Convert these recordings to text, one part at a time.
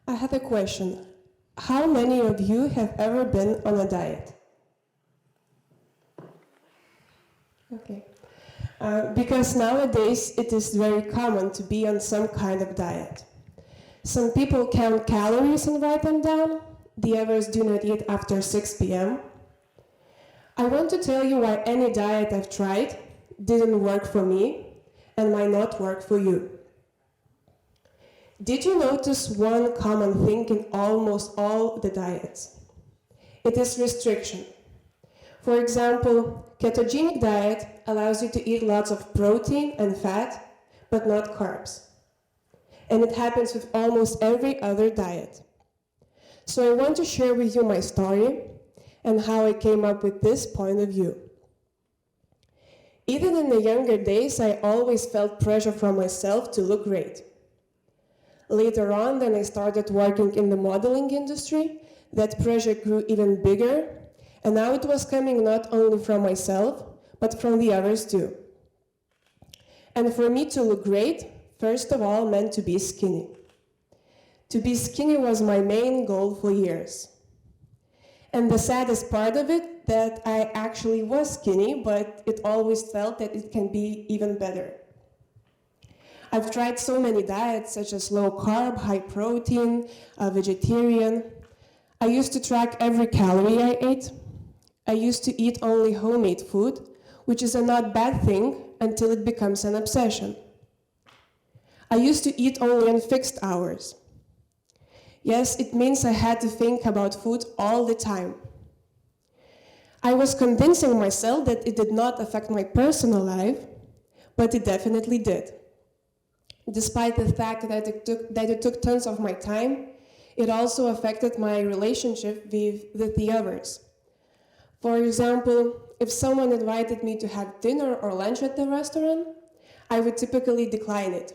I have a question. How many of you have ever been on a diet? Okay. Because nowadays it is very common to be on some kind of diet. Some people count calories and write them down. The others do not eat after 6 p.m. I want to tell you why any diet I've tried didn't work for me and might not work for you. Did you notice one common thing in almost all the diets? It is restriction. For example, ketogenic diet allows you to eat lots of protein and fat, but not carbs. And it happens with almost every other diet. So I want to share with you my story and how I came up with this point of view. Even in the younger days, I always felt pressure from myself to look great. Later on, then I started working in the modeling industry, that pressure grew even bigger, and now it was coming not only from myself, but from the others too. And for me to look great, first of all, meant to be skinny. To be skinny was my main goal for years. And the saddest part of it, that I actually was skinny, but it always felt that it can be even better. I've tried so many diets, such as low carb, high protein, vegetarian. I used to track every calorie I ate. I used to eat only homemade food, which is a not bad thing until it becomes an obsession. I used to eat only on fixed hours. Yes, it means I had to think about food all the time. I was convincing myself that it did not affect my personal life, but it definitely did. Despite the fact that it took tons of my time, it also affected my relationship with the others. For example, if someone invited me to have dinner or lunch at the restaurant, I would typically decline it.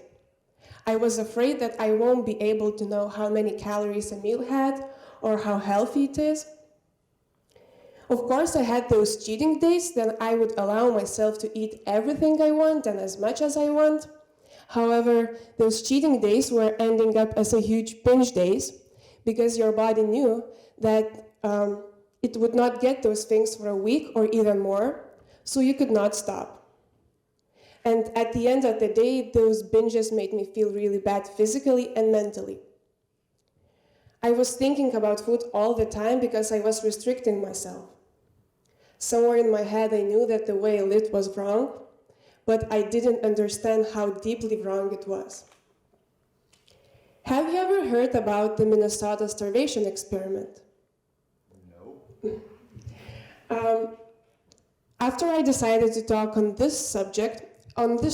I was afraid that I won't be able to know how many calories a meal had or how healthy it is. Of course, I had those cheating days, then I would allow myself to eat everything I want and as much as I want. However, those cheating days were ending up as a huge binge days because your body knew that it would not get those things for a week or even more, so you could not stop. And at the end of the day, those binges made me feel really bad physically and mentally. I was thinking about food all the time because I was restricting myself. Somewhere in my head, I knew that the way I lived was wrong, but I didn't understand how deeply wrong it was. Have you ever heard about the Minnesota starvation experiment? No. After I decided to talk on this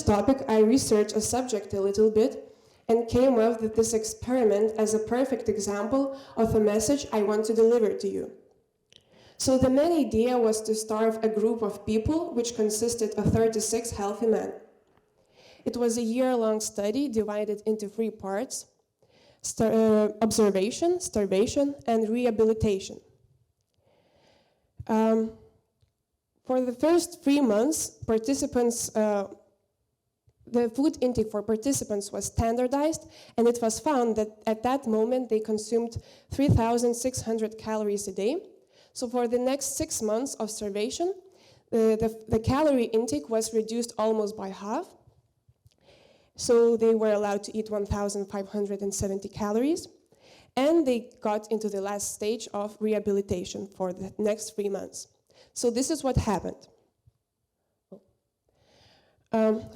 topic, I researched a subject a little bit and came up with this experiment as a perfect example of a message I want to deliver to you. So the main idea was to starve a group of people, which consisted of 36 healthy men. It was a year-long study divided into 3 parts: observation, starvation, and rehabilitation. For the first 3 months, the food intake for participants was standardized, and it was found that at that moment they consumed 3,600 calories a day. So for the next 6 months of starvation, the calorie intake was reduced almost by half. So they were allowed to eat 1,570 calories, and they got into the last stage of rehabilitation for the next 3 months. So this is what happened.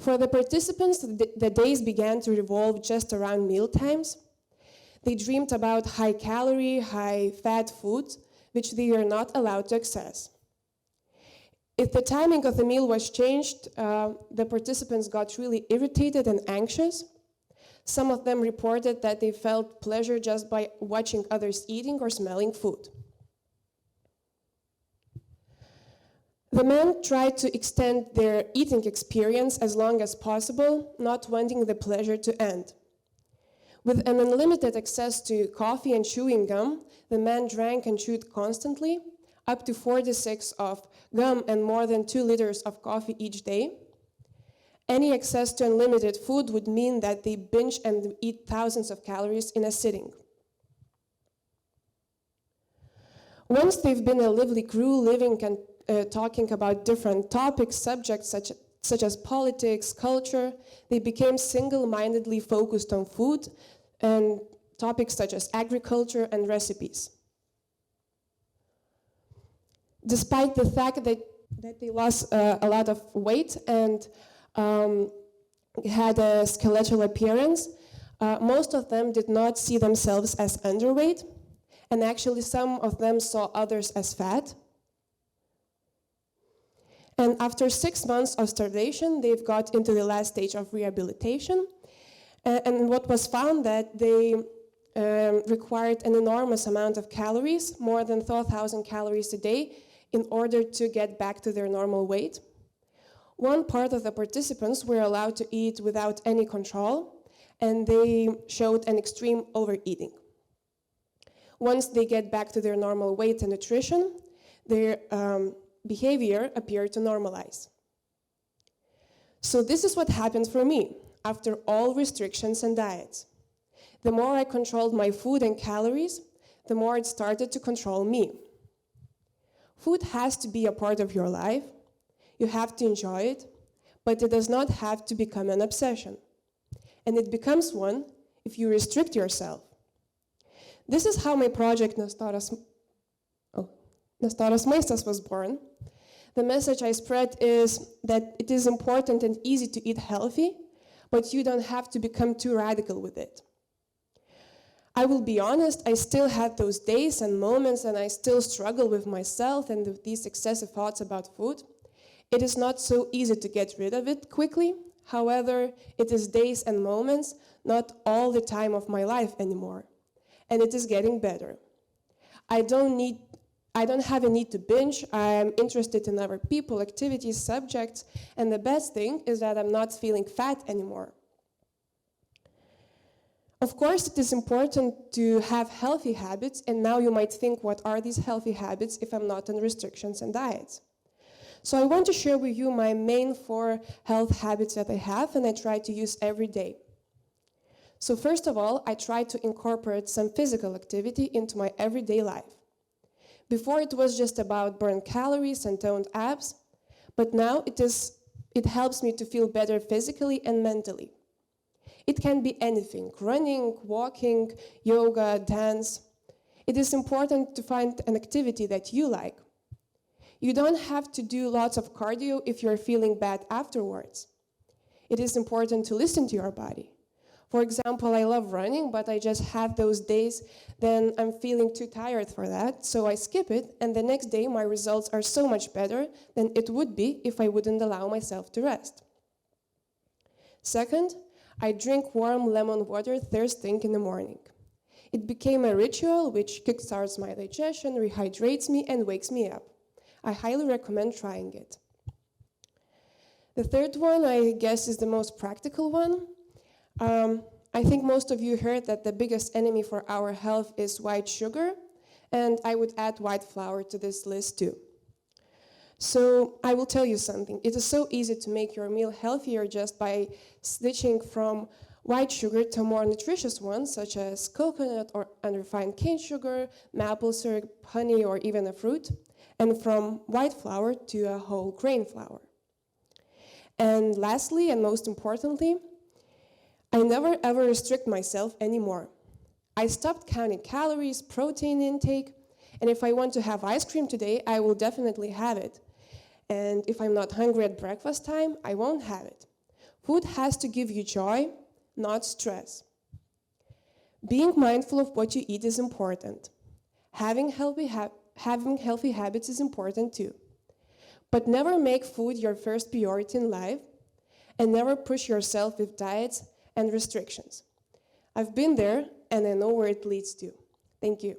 For the participants, the days began to revolve just around meal times. They dreamed about high-calorie, high-fat foods, which they are not allowed to access. If the timing of the meal was changed, the participants got really irritated and anxious. Some of them reported that they felt pleasure just by watching others eating or smelling food. The men tried to extend their eating experience as long as possible, not wanting the pleasure to end. With an unlimited access to coffee and chewing gum, the men drank and chewed constantly, up to 46 of gum and more than 2 liters of coffee each day. Any access to unlimited food would mean that they binge and eat thousands of calories in a sitting. Once they've been a lively crew living and talking about different topics, subjects such as politics, culture, they became single-mindedly focused on food and topics such as agriculture and recipes. Despite the fact that they lost a lot of weight and had a skeletal appearance, most of them did not see themselves as underweight, and actually some of them saw others as fat. And after 6 months of starvation, they've got into the last stage of rehabilitation. And what was found that they required an enormous amount of calories, more than 4,000 calories a day, in order to get back to their normal weight. One part of the participants were allowed to eat without any control, and they showed an extreme overeating. Once they get back to their normal weight and nutrition, their behavior appeared to normalize. So this is what happened for me after all restrictions and diets. The more I controlled my food and calories, the more it started to control me. Food has to be a part of your life. You have to enjoy it, but it does not have to become an obsession. And it becomes one if you restrict yourself. This is how my project Nestoras Maistas was born. The message I spread is that it is important and easy to eat healthy, but you don't have to become too radical with it. I will be honest, I still had those days and moments, and I still struggle with myself and with these excessive thoughts about food. It is not so easy to get rid of it quickly. However, it is days and moments, not all the time of my life anymore. And it is getting better. I don't have a need to binge. I am interested in other people, activities, subjects, and the best thing is that I'm not feeling fat anymore. Of course, it is important to have healthy habits, and now you might think, what are these healthy habits if I'm not on restrictions and diets? So I want to share with you my main 4 health habits that I have and I try to use every day. So first of all, I try to incorporate some physical activity into my everyday life. Before it was just about burned calories and toned abs, but now it helps me to feel better physically and mentally. It can be anything: running, walking, yoga, dance. It is important to find an activity that you like. You don't have to do lots of cardio if you're feeling bad afterwards. It is important to listen to your body. For example, I love running, but I just have those days then I'm feeling too tired for that, so I skip it, and the next day my results are so much better than it would be if I wouldn't allow myself to rest. Second, I drink warm lemon water first thing in the morning. It became a ritual which kickstarts my digestion, rehydrates me, and wakes me up. I highly recommend trying it. The third one, I guess, is the most practical one. I think most of you heard that the biggest enemy for our health is white sugar, and I would add white flour to this list too. So I will tell you something. It is so easy to make your meal healthier just by switching from white sugar to more nutritious ones, such as coconut or unrefined cane sugar, maple syrup, honey, or even a fruit, and from white flour to a whole grain flour. And lastly, and most importantly, I never ever restrict myself anymore. I stopped counting calories, protein intake, and if I want to have ice cream today, I will definitely have it. And if I'm not hungry at breakfast time, I won't have it. Food has to give you joy, not stress. Being mindful of what you eat is important. Having healthy habits is important too. But never make food your first priority in life, and never push yourself with diets and restrictions. I've been there, and I know where it leads to. Thank you.